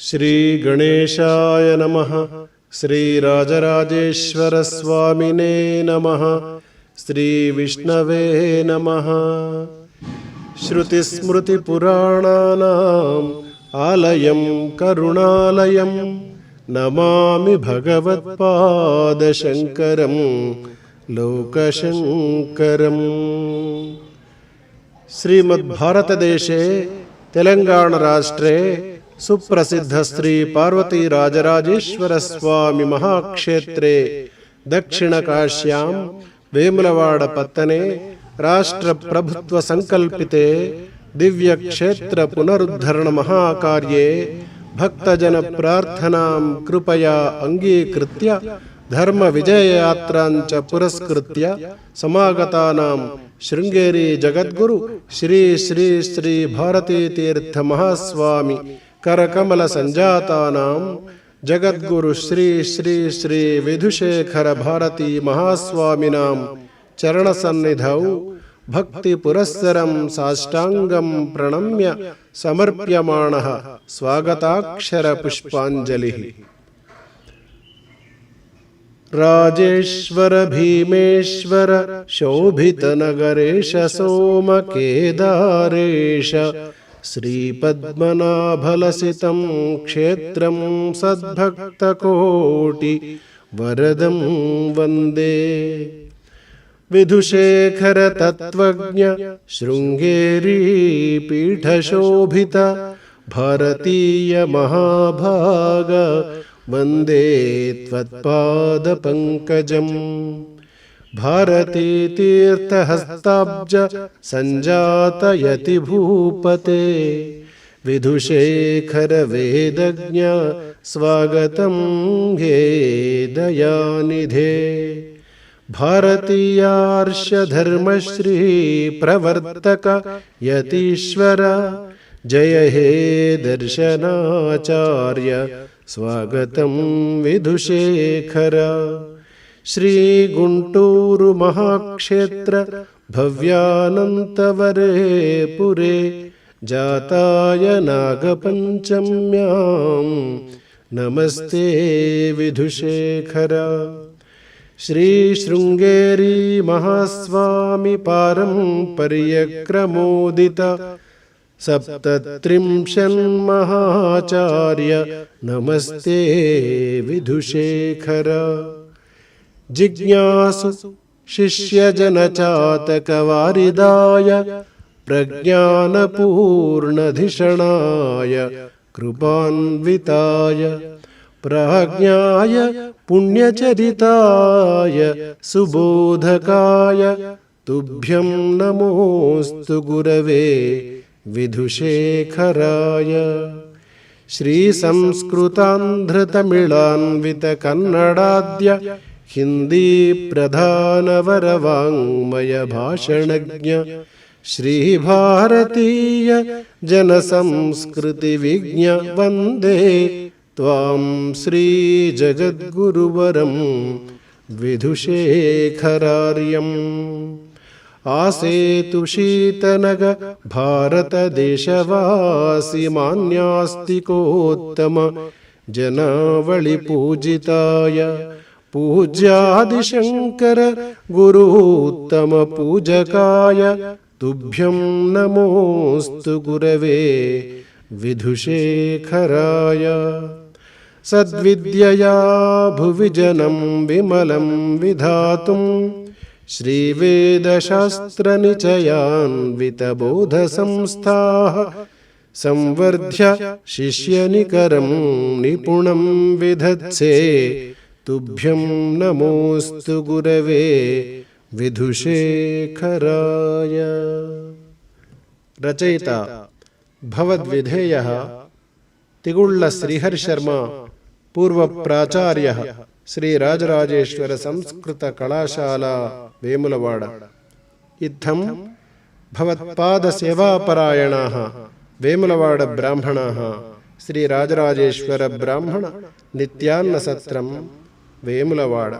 ಶ್ರೀ ಗಣೇಶಾಯ ನಮಃ. ಶ್ರೀ ರಾಜರಾಜೇಶ್ವರ ಸ್ವಾಮಿನೇ ನಮಃ. ಶ್ರೀ ವಿಷ್ಣವೇ ನಮಃ. ಶ್ರುತಿಸ್ಮೃತಿಪುರಾಣಾನಾಂ ಆಲಯಂ ಕರುಣಾಲಯಂ ನಮಾಮಿ ಭಗವತ್ಪಾದಶಂಕರಂ ಲೋಕಶಂಕರಂ. ಶ್ರೀಮದ್ಭಾರತದೇಶೇ ತೆಲಂಗಾಣರಾಷ್ಟ್ರೆ ಸುಪ್ರಸಿದ್ಧ ಶ್ರೀ ಪಾರ್ವತಿ ರಾಜರಾಜೇಶ್ವರ ಸ್ವಾಮಿ ಮಹಾಕ್ಷೇತ್ರೆ ದಕ್ಷಿಣಕಾಶ್ಯಾಂ ವೇಮುಲವಾಡ ಪತ್ತನೆ ರಾಷ್ಟ್ರ ಪ್ರಭುತ್ವ ಸಂಕಲ್ಪಿತೆ ದಿವ್ಯ ಕ್ಷೇತ್ರ ಪುನರುದ್ಧರಣ ಮಹಾಕಾರ್ಯೆ ಭಕ್ತಜನ ಪ್ರಾರ್ಥನಾಂ ಕೃಪಯಾ ಅಂಗೀಕೃತ್ಯ ಧರ್ಮ ವಿಜಯಯಾತ್ರಾಂಚ ಪುರಸ್ಕೃತ್ಯ ಸಮಾಗತಾನಾಂ ಶೃಂಗೇರಿ ಜಗದ್ಗುರು ಶ್ರೀ ಶ್ರೀ ಶ್ರೀ ಭಾರತೀ ತೀರ್ಥ ಮಹಾಸ್ವಾಮಿ ಕರಕಮಲ ಸಂಜಾತಾನಾಂ ಜಗದ್ಗುರು ಶ್ರೀ ಶ್ರೀ ಶ್ರೀ ವಿಧುಶೇಖರ ಭಾರತೀ ಮಹಾಸ್ವಾಮಿನಾಂ ಚರಣಸನ್ನಿಧೌ ಭಕ್ತಿ ಪುರಸ್ಸರಂ ಸಾಷ್ಟಾಂಗಂ ಪ್ರಣಮ್ಯ ಸಮರ್ಪ್ಯಮಾಣಃ ಸ್ವಾಗತಾಕ್ಷರ ಪುಷ್ಪಾಂಜಲಿಃ. ರಾಜೇಶ್ವರ ಭೀಮೇಶ್ವರ ಶೋಭಿತ ನಗರೇಶ ಸೋಮ ಕೇದಾರೇಶ ಶ್ರೀಪದ್ಮನಾಭಲಸಿತಂ ಕ್ಷೇತ್ರಂ ಸದ್ಭಕ್ತಕೋಟಿ ವರದಂ ವಂದೇ. ವಿಧುಶೇಖರ ತತ್ವಜ್ಞ ಶೃಂಗೇರಿ ಪೀಠಶೋಭಿತ ಭಾರತೀಯ ಮಹಾಭಾಗ ವಂದೇ ತ್ವತ್ಪಾದ ಪಂಕಜಂ. ಭಾರತೀ ತೀರ್ಥಹಸ್ತಾಬ್ಜ ಸಂಜಾತ ಯತಿ ಭೂಪತೆ ವಿಧುಶೇಖರ ವೇದಜ್ಞ ಸ್ವಾಗತಂ ಹೇ ದಯಾನಿಧೇ. ಭಾರತೀಯಾರ್ಷ ಧರ್ಮಶ್ರೀ ಪ್ರವರ್ತಕ ಯತೀಶ್ವರ ಜಯ ಹೇ ದರ್ಶನಾಚಾರ್ಯ ಸ್ವಾಗತಂ ವಿಧುಶೇಖರ. ಶ್ರೀ ಗುಂಟೂರು ಮಹಾಕ್ಷೇತ್ರ ಭವ್ಯಾನಂತವರೇ ಪುರೇ ಜಾತಾಯ ನಾಗಪಂಚಮ್ಯಾಂ ನಮಸ್ತೆ ವಿಧುಶೇಖರ. ಶ್ರೀ ಶೃಂಗೇರಿ ಮಹಾಸ್ವಾಮಿ ಪಾರಂಪರ್ಯಕ್ರಮೋದಿತ ಸಪ್ತತ್ರಿಂಶನ್ಮಹಾಚಾರ್ಯ ನಮಸ್ತೆ ವಿಧುಶೇಖರ. ಜಿಜ್ಞಾಸು ಶಿಷ್ಯಜನಚಾತಕವಾರಿದಾಯ ಪ್ರಜ್ಞಾನಪೂರ್ಣಧಿಷಣಾಯ ಕೃಪಾನ್ವಿತಾಯ ಪ್ರಾಜ್ಞಾಯ ಪುಣ್ಯಚರಿತಾಯ ಸುಬೋಧಕಾಯ ತುಭ್ಯಂ ನಮೋಸ್ತು ಗುರವೇ ವಿಧುಶೇಖರಾಯ. ಶ್ರೀ ಸಂಸ್ಕೃತಾಂಧ್ರತಮಿಳಾನ್ವಿತ ಕನ್ನಡಾದ್ಯ ಹಿಂದೀ ಪ್ರಧಾನವರವಾಂಗ್ಮಯ ಭಾಷಣಜ್ಞ ಶ್ರೀ ಭಾರತೀಯ ಜನಸಂಸ್ಕೃತಿ ವಿಜ್ಞ ವಂದೇ ತ್ವಾಂ ಶ್ರೀ ಜಗದ್ಗುರುವರಂ ವಿಧುಶೇಖರಾರ್ಯಂ. ಆಸೇತು ಶೀತನಗ ಭಾರತ ದೇಶವಾಸಿ ಮಾನ್ಯಾಸ್ತಿಕೋತ್ತಮ ಜನಾವಳಿ ಪೂಜಿತಾಯ ಪೂಜ್ಯಾದಿಶಂಕರ ಗುರುತ್ತಮ ಪೂಜಕಾಯ ತುಭ್ಯಂ ನಮೋಸ್ತು ಗುರವೇ ವಿಧುಶೇಖರಾಯ. ಸದ್ವಿದ್ಯಯಾ ಭುವಿ ಜನಂ ವಿಮಲಂ ವಿಧಾತುಂ ಶ್ರೀವೇದಶಾಸ್ತ್ರನಿಚಯಾನ್ವಿತಬೋಧಸಂಸ್ಥಾಃ ಸಂವರ್ಧ್ಯ ಶಿಷ್ಯನಿಕರಂ ನಿಪುಣಂ ವಿಧತ್ಸೆ ತುಭ್ಯಂ ನಮೋಸ್ತು ಗುರವೇ ವಿಧುಶೇಖರಾಯ. ರಚಯಿತ ಭವದ್ವಿಧೇಯಃ ತಿಗುಳ್ಳ ಶ್ರೀಹರಿಶರ್ಮ ಪೂರ್ವ ಪ್ರಾಚಾರ್ಯ ಶ್ರೀ ರಾಜರಾಜೇಶ್ವರ ಸಂಸ್ಕೃತ ಕಲಾಶಾಲಾ ವೇಮುಲವಾಡ. ಇತ್ತಂ ಭವತ್ಪಾದ ಸೇವಾಪರಾಯಣಾಃ ವೇಮುಲವಾಡ ಬ್ರಾಹ್ಮಣಾಃ ಶ್ರೀ ರಾಜರಾಜೇಶ್ವರ ಬ್ರಾಹ್ಮಣ ನಿತ್ಯಾನ್ನ ಸತ್ರಂ ವೇಮುಲವಾಡ.